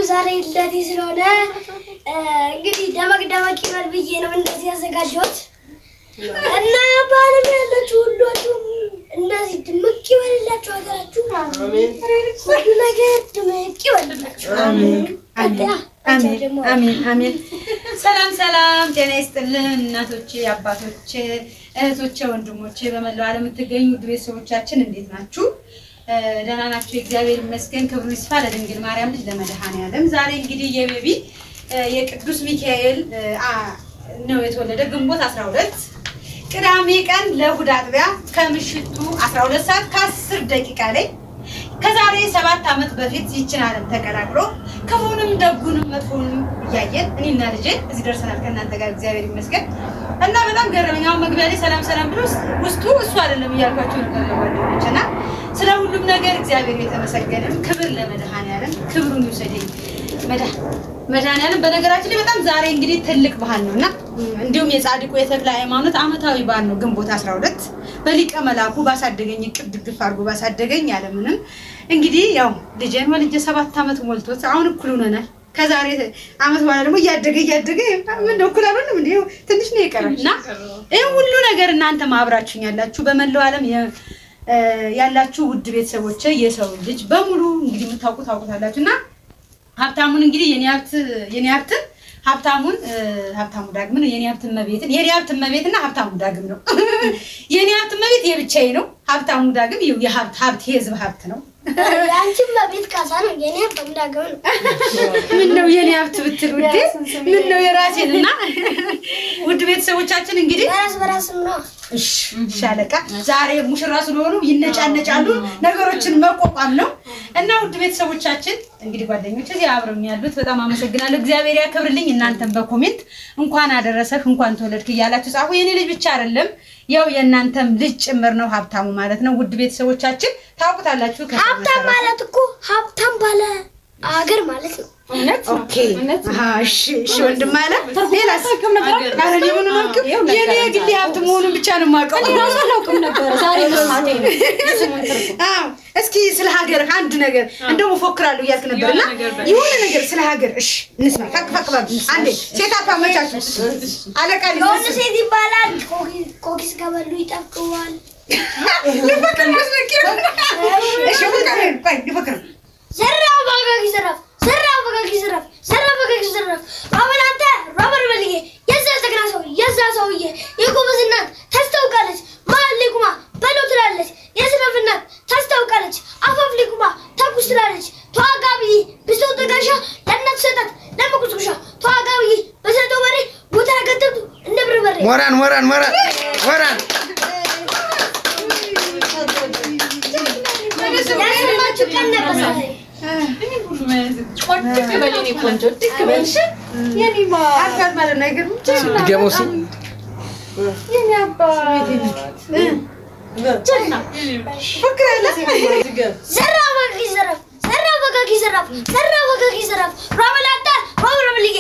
ዛሬ ልደቴ ስለሆነ እንግዲህ ደመቅ ይበል ብዬ ነው እንደዚህ ያዘጋጀሁት እና ባለም ያላችሁ ሁሉም እንደዚህ ድምቅ ይበልላችሁ ሀገራችሁ አሜን ሁሉ ነገር ድምቅ ይበልላችሁ አሜን አሜን አሜን ሰላም ጤና ይስጥልን እናቶቼ አባቶቼ እህቶቼ ወንድሞቼ በመላው ዓለም የምትገኙ ቤተሰቦቻችን እንዴት ናችሁ? ደህና ናችሁ? እግዚአብሔር ይመስገን። ክብሩ ይስፋ ለድንግል ማርያም ልጅ ለመድኃኔዓለም። ዛሬ እንግዲህ የቤቢ የቅዱስ ሚካኤል ነው የተወለደ ግንቦት 12 ቅዳሜ ቀን ለእሑድ አጥቢያ ከምሽቱ 12 ሰዓት ከ10 ደቂቃ ላይ ከዛሬ 7 ዓመት በፊት ይችን ዓለም ተቀላቅሎ ክፉንም ደጉንም መጥፎንም እያየን እኔና ልጄ እዚህ ደርሰናል ከእናንተ ጋር እግዚአብሔር ይመስገን። እና በጣም ገረመኝ። አሁን መግቢያ ላይ ሰላም ብሎ ውስጡ እሱ አይደለም እያልኳቸው ነበር ጓደኞቼና ስለ ሁሉም ነገር እግዚአብሔር የተመሰገነ ክብር ለመድኃኔዓለም ክብሩን ይውሰደኝ መድኃኔዓለም። በነገራችን ላይ በጣም ዛሬ እንግዲህ ትልቅ በዓል ነውና እንዲሁም የጻድቁ የተክለ ሃይማኖት ዓመታዊ በዓል ነው ግንቦት 12 በሊቀ መላኩ ባሳደገኝ ቅብ ድግፍ አድርጎ ባሳደገኝ ያለምንም እንግዲህ ያው ልጄን ወልጄ 7 ዓመት ሞልቶት አሁን እኩል ሆነናል። ከዛሬ ዓመት በኋላ ደግሞ እያደገ ምን ነው እኩል አይደለም እንዴ? ትንሽ ነው የቀረና ይሄ ሁሉ ነገር እናንተ ማብራችሁኝ ያላችሁ በመላው ዓለም ያላችሁ ውድ ቤተሰቦቼ የሰው ልጅ በሙሉ እንግዲህ ታውቁታላችሁና ሀብታሙን እንግዲህ የኔ ሀብትን ሀብታሙ ዳግም ነው። የኔ ሀብት እመቤትና ሀብታሙ ዳግም ነው። የኔ ሀብት እመቤት የብቻዬ ነው። ሀብታሙ ዳግም የሀብት የህዝብ ሀብት ነው። አንቺም እመቤት ካሳ ነው። የኔ ሀብት ዳግም ነው። ምን ነው የኔ ሀብት ብትል ውዴ ምን ነው የራሴንና ውድ ቤተሰቦቻችን እንግዲህ በራስ ነው። እሺ ሻለቃ ዛሬ ሙሽራ ስለሆኑ ይነጫነጫሉ። ነገሮችን መቆቋም ነው እና ውድ ቤተሰቦቻችን እንግዲህ ጓደኞቼ እዚህ አብረውኝ ያሉት በጣም አመሰግናለሁ። እግዚአብሔር ያክብርልኝ። እናንተም በኮሜንት እንኳን አደረሰህ እንኳን ተወለድክ እያላችሁ ጻፉ። የኔ ልጅ ብቻ አይደለም ያው የእናንተም ልጅ ጭምር ነው ሀብታሙ ማለት ነው። ውድ ቤተሰቦቻችን ታውቁታላችሁ። ሀብታም ማለት እኮ ሀብታም ባለ አገር ማለት ነው። ኦኬ እሺ ወንድም አለ ሌላስ አረኔ ምን ማርክ የኔ ግል ሀብት መሆኑን ብቻ ነው የማውቀው። እኔ ራሱ አላውቅም ነበር ዛሬ መስማቴ ነው። እስኪ ስለ ሀገር አንድ ነገር እንደው እፎክራለሁ እያልክ ነበርና የሆነ ነገር ስለ ሀገር እሺ እንስማ። ፈቅባል አንዴ ሴት አፋመቻችሁ አለቃ ሊሆን ሴት ይባላል። ኮኪስ ከበሉ ይጠቅዋል። ለፈቅር መስመኪ እሺ ፈቅር ዘራ ባጋጊ ዘራፍ አሁን አንተ ሮበር በልዬ የዛ ሰውዬ የጎበዝ እናት ታስታውቃለች። መሀል ላይ ቁማ በለው ትላለች። የስነፍ እናት ታስታውቃለች። አፋፍ ላይ ቁማ ተኩስ ትላለች። ተዋጋ ብዬ ብሰው ተጋሻ ለእናት ሰጣት ለመቁስቁሻ ተዋጋ ብዬ በሰጠው በሬ ቦታ ከተቱ እንደ ብር በሬ ወራን ያሰማችሁ ቀን ነበር። እኔ ሁሉ ማለት ትከበለኝ ቆንጆ ትከበልሽ የኔማ አካል ማለት ነገር ትገሞሲ የኔ አባት ጀና ፈክራለ ዘራ በጋጊ ዘራፍ ራበላታ ሮብሮብልዬ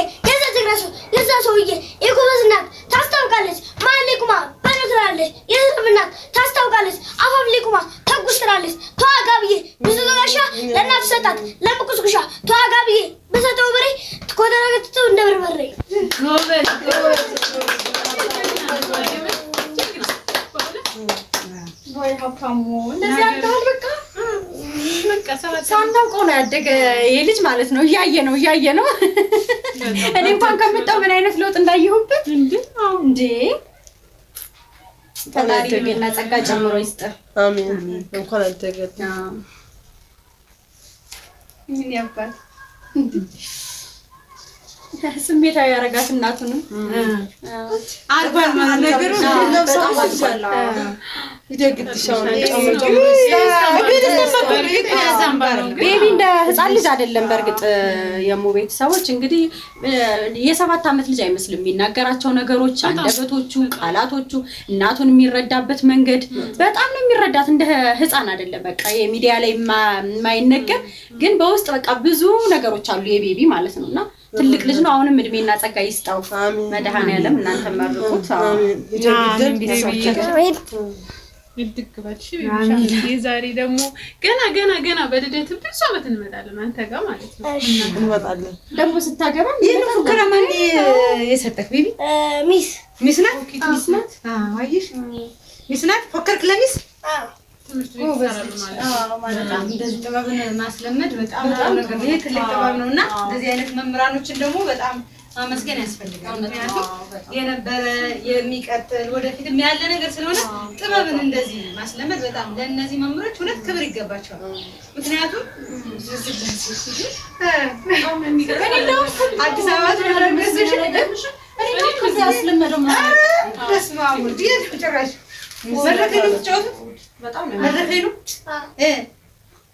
የዛ ሰውዬ የጎበዝ እናት ታስታውቃለች። መሀል ላይ ቁማ በለው ትላለች። የስነፍ እናት ታስታውቃለች። አፋፍ ላይ ቁማ ተኩስ ትላለች። ተዋጋ ብዬ ብዙ ተጋሻ ለእናት ሰጣት ለመቁስቁሻ ተዋጋ ብዬ በሰጠው በሬ ኮተራገትተው እንደ በርበሬ ጎበዝ ወይ ሀብታሙ እንደዚህ አታል በቃ ሳናውቀው ነው ያደገ የልጅ ማለት ነው። እያየ ነው እኔ እንኳን ከመጣው ምን አይነት ለውጥ እንዳየሁበት እንዴ ፈጣሪ እና ጸጋ ጨምሮ ይስጥ። አሜን። እንኳን አደገ ምን ያባል ስሜታዊ ያረጋት እናቱንም አርባን ነገሩ ለብሳው አልቻለ ይደግትሻው ቤቢ እንደ ህፃን ልጅ አይደለም። በርግጥ የሙ ቤተሰቦች እንግዲህ የ7 ዓመት ልጅ አይመስልም። የሚናገራቸው ነገሮች፣ አንደበቶቹ፣ ቃላቶቹ እናቱን የሚረዳበት መንገድ በጣም ነው የሚረዳት። እንደ ህፃን አይደለም። በቃ የሚዲያ ላይ የማይነገር ግን በውስጥ በቃ ብዙ ነገሮች አሉ የቤቢ ማለት ነውና ትልቅ ልጅ ነው። አሁንም እድሜና ጸጋ ይስጣው መድኃኔዓለም። እናንተ መርቁት። ይድግባልሽ ዛሬ ደግሞ ገና በልደት ብዙ አመት እንመጣለን አንተ ጋር ማለት ነው። እንመጣለን ደግሞ ስታገባ ፉከራ ማን የሰጠክ ቤቢ? ሚስ ናት። አየሽ ሚስ ናት። ፎከርክ ለሚስ? ትምህርት ቤት ሰራሉ ማለት ነው። እንደዚህ ጥበብን ማስለመድ በጣም ነገር ነው። ትልቅ ጥበብ ነውና እንደዚህ አይነት መምህራኖችን ደግሞ በጣም ማመስገን ያስፈልጋል። ምክንያቱም የነበረ የሚቀጥል ወደፊትም ያለ ነገር ስለሆነ ጥበብን እንደዚህ ማስለመድ በጣም ለእነዚህ መምህሮች ሁለት ክብር ይገባቸዋል። ምክንያቱም አዲስ አበባ ተረጋግተሽ ያስለመደው መድረክ ነው የምትጫወቱት? በጣም ነው መድረክ ነው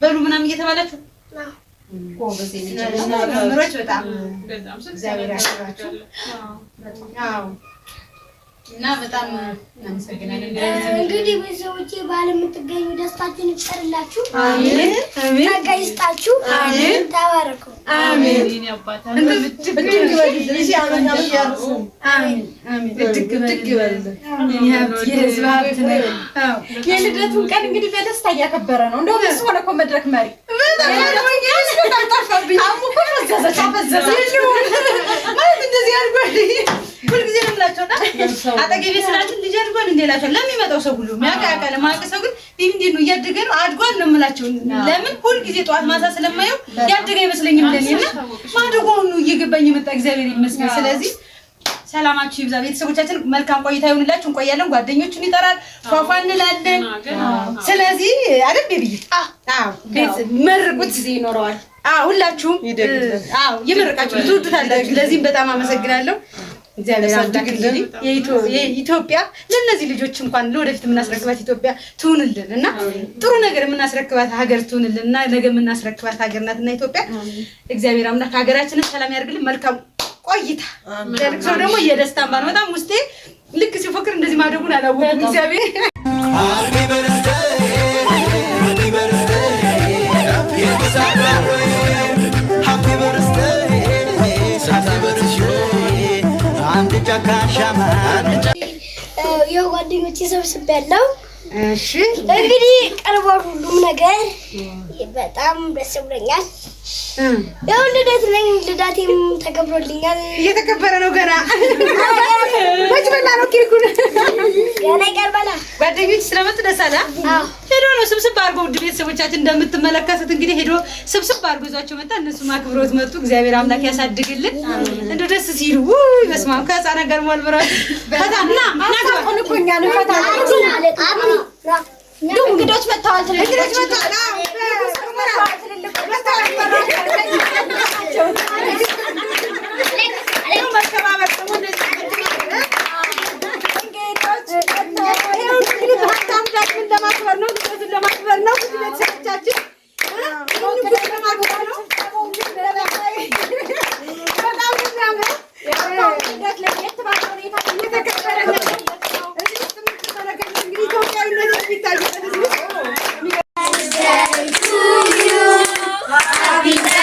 በሉ ምናምን እየተባላችሁ መምህሮች በጣም እግዚአብሔር ያክብራችሁ። እና በጣም እናመሰግናለን። እንግዲህ ቤተሰቦቼ በዓል የምትገኙ ደስታችሁን ይፍጠርላችሁ። አሜን። ጸጋ ይስጣችሁ። አሜን። ተባረኩ። አሜን። የልደቱን ቀን እንግዲህ በደስታ እያከበረ ነው። እንደው እሱ ሆነ እኮ መድረክ መሪ እንደዚህ አድርጓል። ሁልጊዜ ነው የምላቸውና አጠገቤ ስላችሁ ልጅ አድጓል እንዴ እላቸዋለሁ። ለሚመጣው ሰው ሁሉ የሚያውቅ ለማያውቅ ሰው ግን እንዴት ነው እያደገ ነው አድጓል ነው የምላቸው። ለምን ሁልጊዜ ጠዋት ማታ ስለማየው ያደገ አይመስለኝም ለኔና ማደጎኑ እየገባኝ መጣ። እግዚአብሔር ይመስገን። ስለዚህ ሰላማችሁ ይብዛ። ቤተሰቦቻችን መልካም ቆይታ ይሁንላችሁ። እንቆያለን። ጓደኞቹን ይጠራል ፏፏ እንላለን። ስለዚህ አይደል ቤቢዬ? አዎ ቤት መርቁት ጊዜ ይኖረዋል። ሁላችሁም የመረቃችሁ ትወዱታላችሁ። ለዚህም በጣም አመሰግናለሁ። እግዚአብሔር ያድግልን። የኢትዮጵያ ለነዚህ ልጆች እንኳን ለወደፊት የምናስረክባት ኢትዮጵያ ትሁንልን እና ጥሩ ነገር የምናስረክባት ሀገር ትሁንልን እና ነገ የምናስረክባት ሀገር ናትና ኢትዮጵያ እግዚአብሔር አምላክ ሀገራችንን ሰላም ያድርግልን። መልካም ቆይታ። ለልቅሶ ደግሞ የደስታ እንባ ነው። በጣም ውስጤ ልክ ሲፎክር እንደዚህ ማደጉን አላወቅም። እግዚአብሔር የጓደኞቼ ሰብስቤያለሁ። እሺ እንግዲህ ቀርቧል ሁሉም ነገር በጣም ደስ ብሎኛል። ያው ልደት ነኝ፣ ልደቴም ተከብሮልኛል። እየተከበረ ነው ገና ወጭ በላ ነው ኬኩን ገና ይቀርባል። ጓደኞች ስለመጡ ደስ አለ። ሄዶ ነው ስብስብ አድርጎ ውድ ቤተሰቦቻችን እንደምትመለከቱት እንግዲህ ሄዶ ስብስብ አድርጎ ይዟቸው መጣ። እነሱም አክብሮት መጡ። እግዚአብሔር አምላክ ያሳድግልን። እንደ ደስ ሲሉ በስመ አብ ከህፃናት ጋር ሞልብረው ፈታና ናጋውን እኮኛ ነው ፈታና እንግዶች መጥተዋል። እንግዶች መጥተዋል። ለማክበር ነው ቤተሰቦቻችን Happy birthday.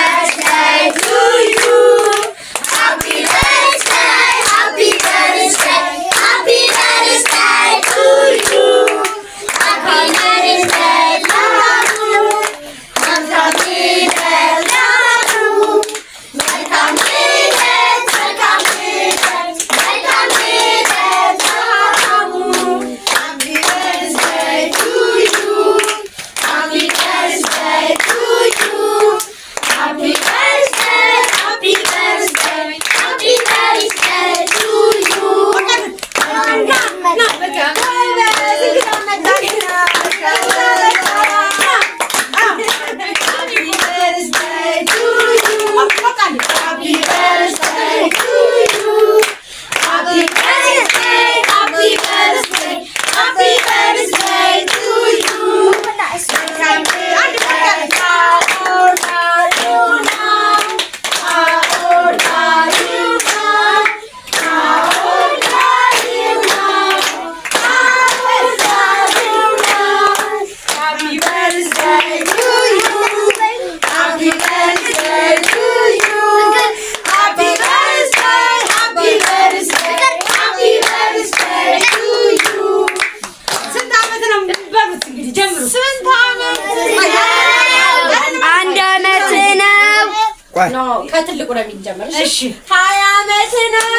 ነው ከትልቁ ነው የሚጀምር። እሺ 20 ዓመት ነው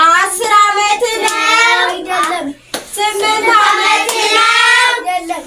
10 ዓመት ነው 8 ዓመት ነው 7 ዓመት ነው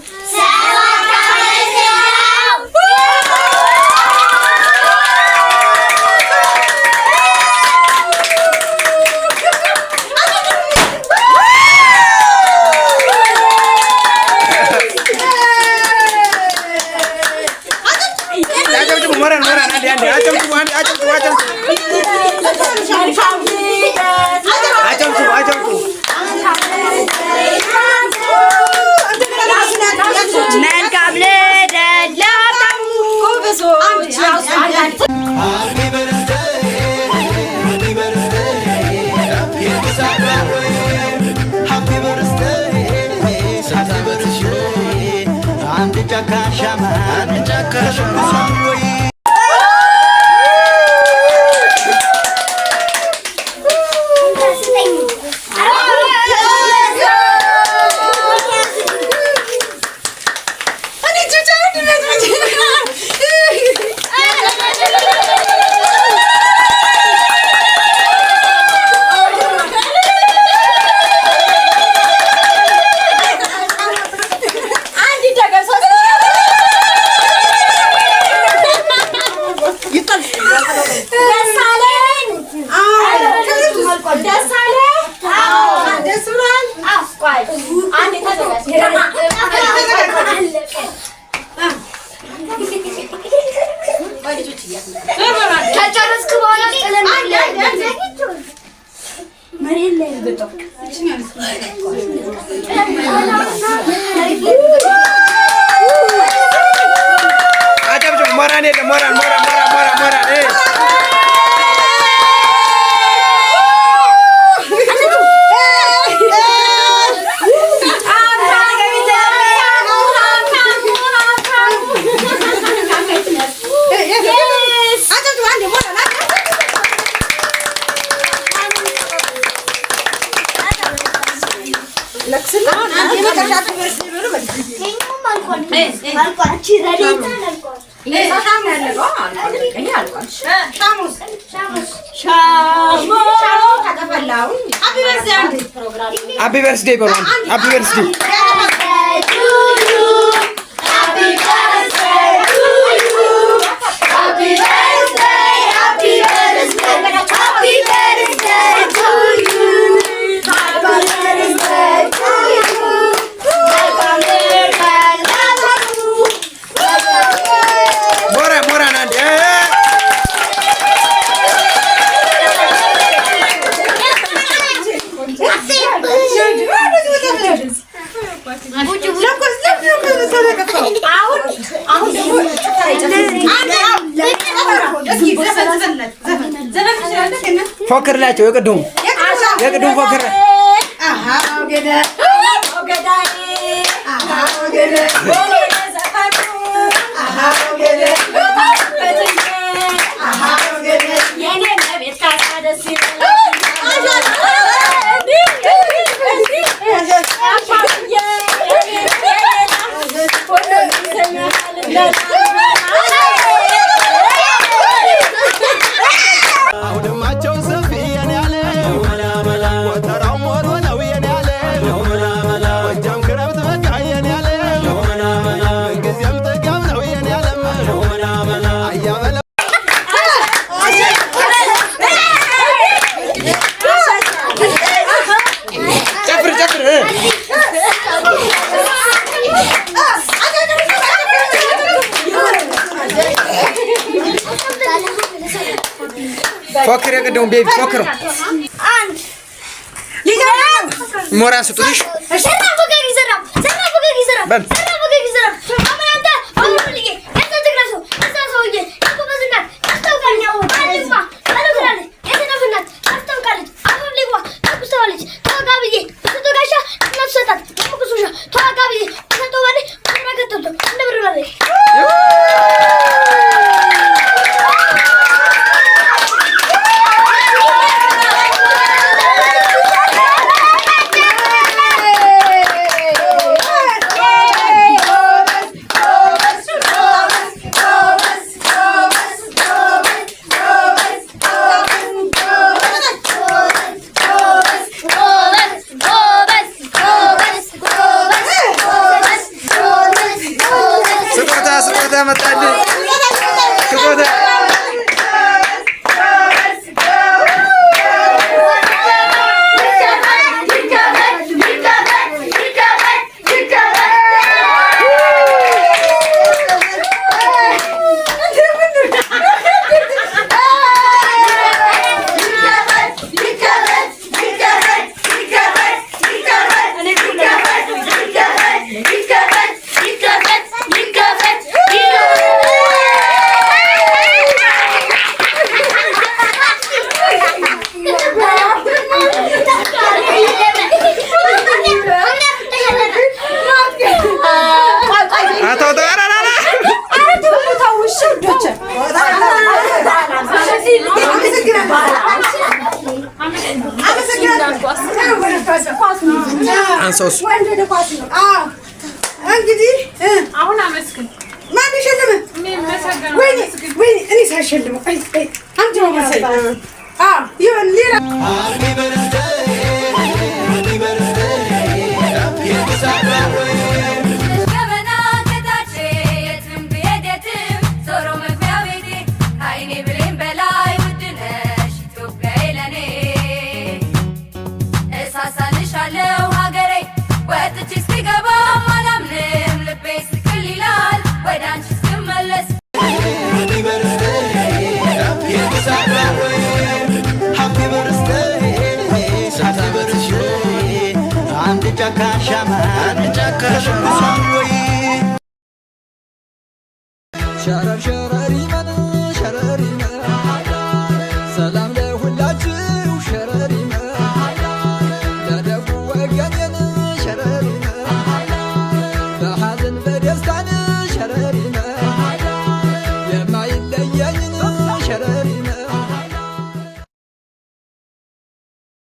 Happy birthday, everyone. Happy birthday. فكر لا تيجي يقدم فكر فكر يا قدوم بيبي فكر مورا ستوش سرنا بقى يزرب بس سرنا بقى يزرب اما انت اقول لك انت تقراسو انت سويه انت بزنك استوكل يا معلمه قالوا كراني انت نفنك استوكل اقول لك تقصولك توغابي تتوغاشا نفسك تقصوشا توغابي تتوغني انا كتبت እንደብር ማለት አንሳው እሱ ወንድ ኳስ ነው። አዎ እንግዲህ አሁን አመስግን። ማን ይሸልም? እኔ መሰገን ወይ እኔ ሳይሸልም አንተ ነው መሰለኝ። ይሁን ሌላ Shut up,